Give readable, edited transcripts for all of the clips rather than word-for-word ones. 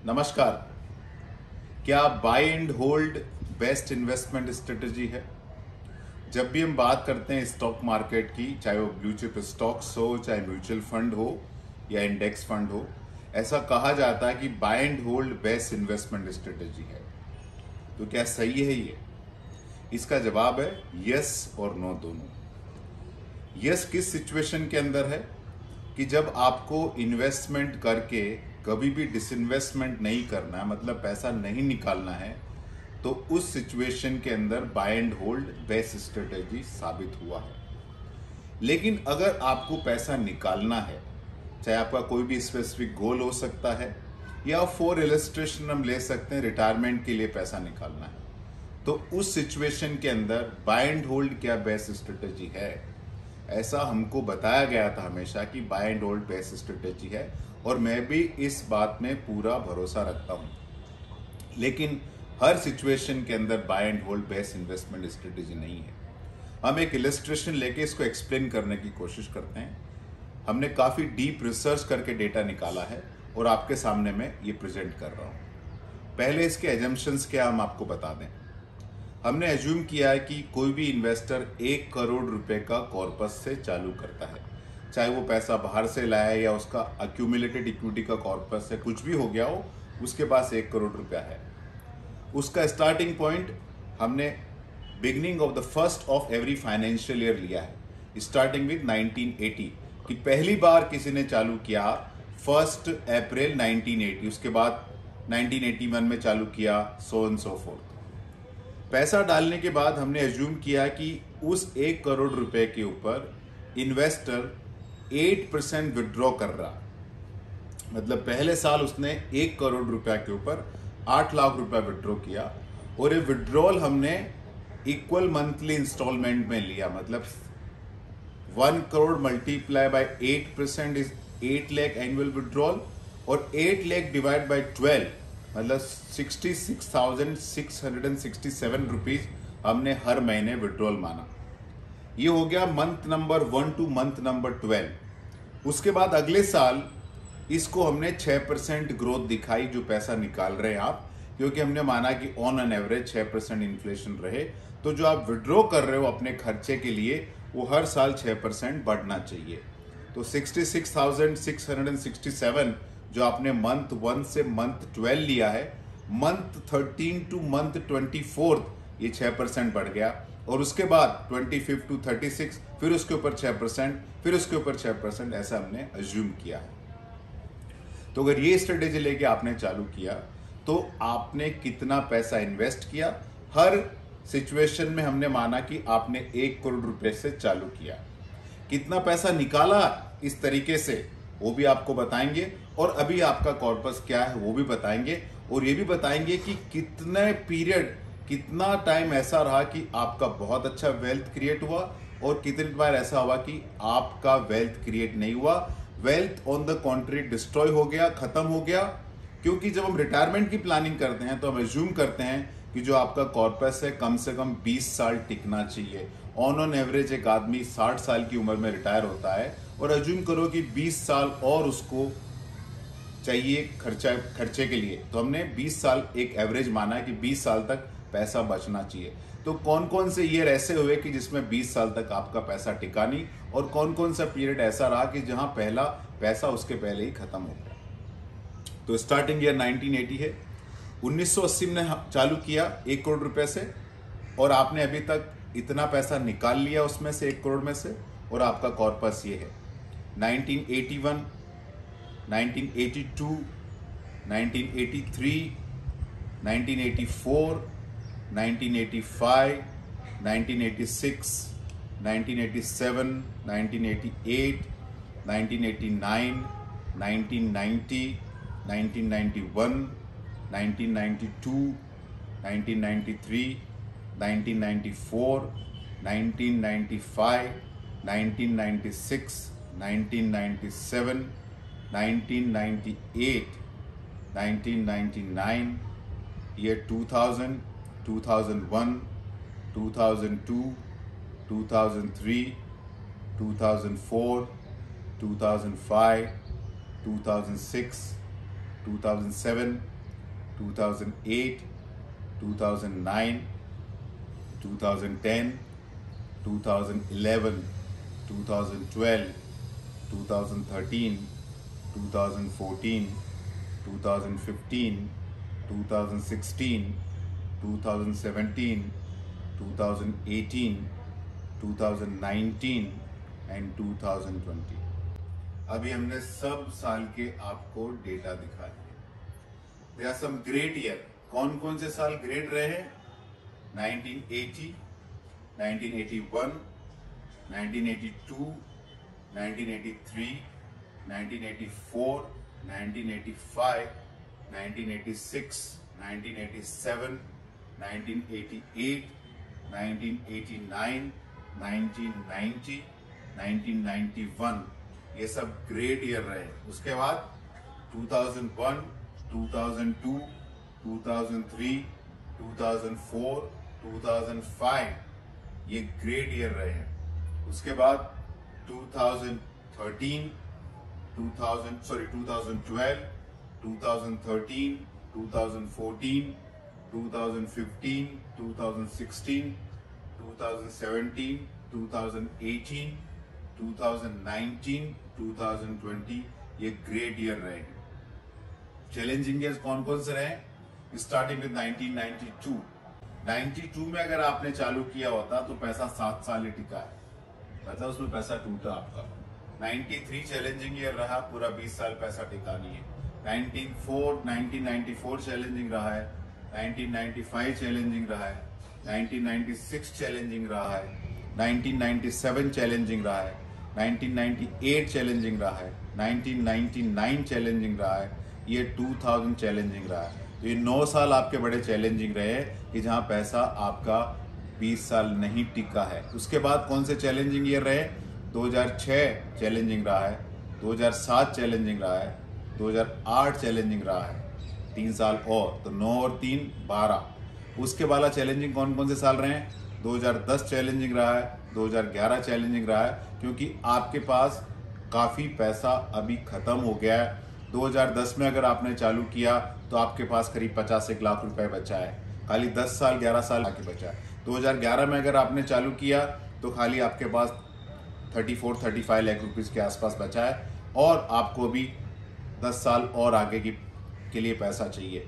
नमस्कार। क्या buy and hold best investment strategy है? जब भी हम बात करते हैं स्टॉक मार्केट की, चाहे वो ब्लू चिप स्टॉक्स हो, चाहे म्यूचुअल फंड हो या इंडेक्स फंड हो, ऐसा कहा जाता है कि buy and hold best investment strategy है। तो क्या सही है ये? इसका जवाब है यस और नो दोनों। यस किस सिचुएशन के अंदर है कि जब आपको इन्वेस्टमेंट करके कभी भी डिसइन्वेस्टमेंट नहीं करना है, मतलब पैसा नहीं निकालना है, तो उस सिचुएशन के अंदर buy and hold best strategy साबित हुआ है। लेकिन अगर आपको पैसा निकालना है, चाहे आपका कोई भी स्पेसिफिक गोल हो सकता है या फॉर इलस्ट्रेशन हम ले सकते हैं रिटायरमेंट के लिए पैसा निकालना है, तो उस सिचुएशन के अंदर बाय एंड होल्ड क्या बेस्ट स्ट्रेटेजी है? ऐसा हमको बताया गया था हमेशा कि buy and hold best strategy है, और मैं भी इस बात में पूरा भरोसा रखता हूं। लेकिन हर सिचुएशन के अंदर buy and hold best investment strategy नहीं है। हम एक इलस्ट्रेशन लेके इसको एक्सप्लेन करने की कोशिश करते हैं। हमने काफी डीप रिसर्च करके डेटा निकाला है और आपके सामने मैं ये प्रेजेंट कर रहा हूं। पहले इसके एजम्पशंस क्या हम आपको बता दें। हमने एज्यूम किया है कि कोई भी इन्वेस्टर 1 करोड़ रुपए का कॉर्पस से चालू करता है, चाहे वो पैसा बाहर से लाया है या उसका अक्यूमुलेटेड इक्विटी का कॉर्पस है, कुछ भी हो गया हो, उसके पास 1 करोड़ रुपया है। उसका स्टार्टिंग पॉइंट हमने beginning of the first of every financial year लिया है, स्टार्टिंग विद 1980 कि पहली बार किसी ने चालू किया 1 अप्रैल 1980, उसके बाद 1981 में चालू किया, सो एंड सो फोर्थ। पैसा डालने के बाद हमने एज्यूम किया कि उस 1 करोड़ रुपए के ऊपर इन्वेस्टर 8% विड्रॉ कर रहा, मतलब पहले साल उसने 1 करोड़ रुपया के ऊपर 8 लाख रुपया विड्रॉ किया, और ये विड्रॉल हमने इक्वल मंथली इंस्टॉलमेंट में लिया, मतलब 1 crore multiply by 8% is 8 lakh annual withdrawal, और 8 लाख डिवाइड बाय 12 मतलब 66,667 रुपीज हमने हर महीने विड्रॉल माना। ये हो गया month number 1 two month number 12। उसके बाद अगले साल इसको हमने 6% ग्रोथ दिखाई, जो पैसा निकाल रहे हैं आप, क्योंकि हमने माना कि ऑन एन एवरेज 6% इन्फ्लेशन रहे, तो जो आप विड्रॉ कर रहे हो अपने खर्चे के लिए वो हर साल 6% बढ़ना चाहिए। तो 66,667 जो आपने मंथ 1 से मंथ 12 लिया है, मंथ 13 टू मंथ 24 ये 6% बढ़ गया, और उसके बाद 25 टू 36 फिर उसके ऊपर 6%, फिर उसके ऊपर 6%, ऐसा हमने अज्यूम किया है। तो अगर ये स्ट्रेटेजी लेके आपने चालू किया तो आपने कितना पैसा इन्वेस्ट किया? हर सिचुएशन में हमने माना कि आपने 1 करोड़ रुपए से चालू किया। कितना पैसा निकाला इस तरीके से वो भी आपको बताएंगे, और अभी आपका कॉर्पस क्या है वो भी बताएंगे, और ये भी बताएंगे कि कितने पीरियड, कितना टाइम ऐसा रहा कि आपका बहुत अच्छा वेल्थ क्रिएट हुआ, और कितनी बार ऐसा हुआ कि आपका वेल्थ क्रिएट नहीं हुआ, वेल्थ ऑन द कॉन्ट्री डिस्ट्रॉय हो गया, खत्म हो गया। क्योंकि जब हम रिटायरमेंट की प्लानिंग करते हैं तो हम एज्यूम करते हैं कि जो आपका कॉर्पस है कम से कम 20 साल टिकना चाहिए। ऑन एवरेज एक आदमी 60 साल की उम्र में रिटायर होता है, और एज्यूम करो कि 20 साल और उसको चाहिए खर्चे के लिए, तो हमने 20 साल एक एवरेज माना है कि 20 साल तक पैसा बचना चाहिए। तो कौन कौन से ईयर ऐसे हुए कि जिसमें 20 साल तक आपका पैसा टिका नहीं, और कौन कौन सा पीरियड ऐसा रहा कि जहां पहला पैसा उसके पहले ही खत्म हो गया। तो स्टार्टिंग ईयर 1980 है। 1980 में चालू किया 1 करोड़ रुपए से, और आपने अभी तक इतना पैसा निकाल लिया उसमें से 1 करोड़ में से, और आपका कॉर्पस ये है 1981, 1982, 1983, 1984, 1985, 1986, 1987, 1988, 1989, 1990, 1991, 1992, 1993, 1994, 1995, 1996, 1997, 1998, 1999, year 2000, 2001, 2002, 2003, 2004, 2005, 2006, 2007, 2008, 2009, 2010, 2011, 2012, 2013, 2014, 2015, 2016, 2017, 2018, 2019 एंड 2020। अभी हमने सब साल के आपको डेटा दिखा दिए। There are some great year. कौन कौन से साल ग्रेट रहे हैं? 1980, 1981, 1982, 1983, 1984, 1985, 1986, 1987, 1988, 1989, 1990, 1991, ये सब ग्रेट ईयर रहे। उसके बाद 2001, 2002, 2003, 2004, 2005 ये ग्रेट ईयर रहे हैं। उसके बाद 2013, 2012, 2013, 2014, 2015, 2016, 2017, 2018, 2019, 2020 ये ग्रेट ईयर रहे हैं। चैलेंजिंग ईयर्स कौन कौन से रहे? Starting with 1992। 92 में अगर आपने चालू किया होता तो पैसा 7 साल ही टिका है, मतलब उसमें पैसा टूटा आपका। 93 चैलेंजिंग ईयर रहा, पूरा 20 साल पैसा टिका नहीं है। 1994 चैलेंजिंग रहा है, 1995 चैलेंजिंग रहा है, 1996 चैलेंजिंग रहा है, 1997 चैलेंजिंग रहा है, 1998 चैलेंजिंग रहा है, 1999 चैलेंजिंग रहा है, ये 2000 चैलेंजिंग रहा है। तो ये 9 साल आपके बड़े चैलेंजिंग रहे कि जहां पैसा आपका 20 साल नहीं टिका है। उसके बाद कौन से चैलेंजिंग ईयर रहे? 2006 चैलेंजिंग रहा है, 2007 चैलेंजिंग रहा है, 2008 चैलेंजिंग रहा है, 3 साल और, तो 9 और 3 12। उसके वाला चैलेंजिंग कौन कौन से साल रहे हैं? 2010 चैलेंजिंग रहा है, 2011 चैलेंजिंग रहा है, क्योंकि आपके पास काफ़ी पैसा अभी खत्म हो गया है। 2010 में अगर आपने चालू किया तो आपके पास करीब 50-1 लाख रुपए बचा है, खाली 10 साल 11 साल आगे बचा है। 2011 में अगर आपने चालू किया तो खाली आपके पास 34-35 लाख रुपीज़ के आसपास बचा है, और आपको भी 10 साल और आगे के लिए पैसा चाहिए।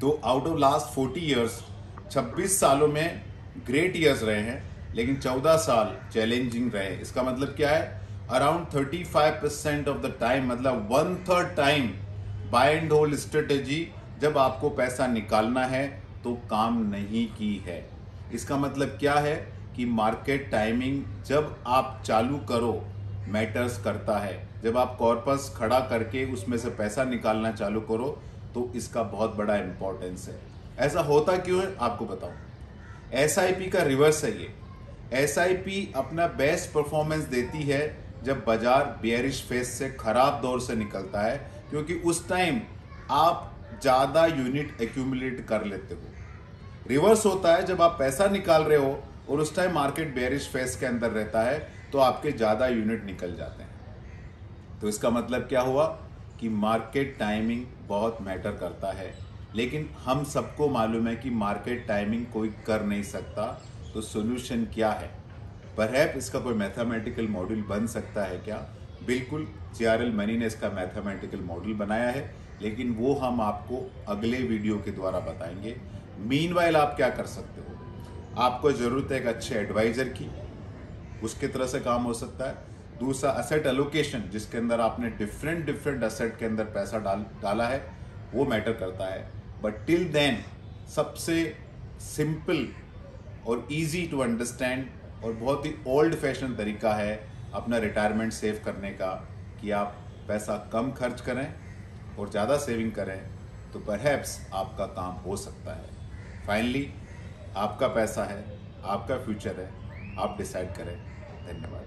तो आउट ऑफ लास्ट 40 ईयर्स 26 सालों में ग्रेट ईयर्स रहे हैं, लेकिन 14 साल चैलेंजिंग रहे। इसका मतलब क्या है? अराउंड 35% ऑफ द टाइम, मतलब 1/3 time buy and hold strategy जब आपको पैसा निकालना है तो काम नहीं की है। इसका मतलब क्या है कि मार्केट टाइमिंग जब आप चालू करो मैटर्स करता है। जब आप कॉर्पस खड़ा करके उसमें से पैसा निकालना चालू करो तो इसका बहुत बड़ा इंपॉर्टेंस है। ऐसा होता क्यों है आपको बताऊं। एसआईपी का रिवर्स है ये। एसआईपी अपना बेस्ट परफॉर्मेंस देती है जब बाजार बेयरिश फेज से, खराब दौर से निकलता है, क्योंकि उस टाइम आप ज्यादा यूनिट एक्यूमुलेट कर लेते हो। रिवर्स होता है जब आप पैसा निकाल रहे हो और उस टाइम मार्केट बेयरिश फेज के अंदर रहता है तो आपके ज्यादा यूनिट निकल जाते हैं। तो इसका मतलब क्या हुआ कि मार्केट टाइमिंग बहुत मैटर करता है, लेकिन हम सबको मालूम है कि मार्केट टाइमिंग कोई कर नहीं सकता। तो सोल्यूशन क्या है? परहैप इसका कोई मैथमेटिकल मॉड्यूल बन सकता है क्या? बिल्कुल, जेआरएल मनी ने इसका मैथमेटिकल मॉड्यूल बनाया है, लेकिन वो हम आपको अगले वीडियो के द्वारा बताएंगे। मीनवाइल आप क्या कर सकते हो? आपको जरूरत है एक अच्छे एडवाइजर की, उसके तरह से काम हो सकता है। दूसरा, असेट एलोकेशन, जिसके अंदर आपने डिफरेंट असेट के अंदर पैसा डाला है, वो मैटर करता है। बट टिल देन सबसे सिंपल और इजी टू अंडरस्टैंड और बहुत ही ओल्ड फैशन तरीका है अपना रिटायरमेंट सेव करने का, कि आप पैसा कम खर्च करें और ज़्यादा सेविंग करें, तो परहैप्स आपका काम हो सकता है। फाइनली, आपका पैसा है, आपका फ्यूचर है, आप डिसाइड करें। धन्यवाद।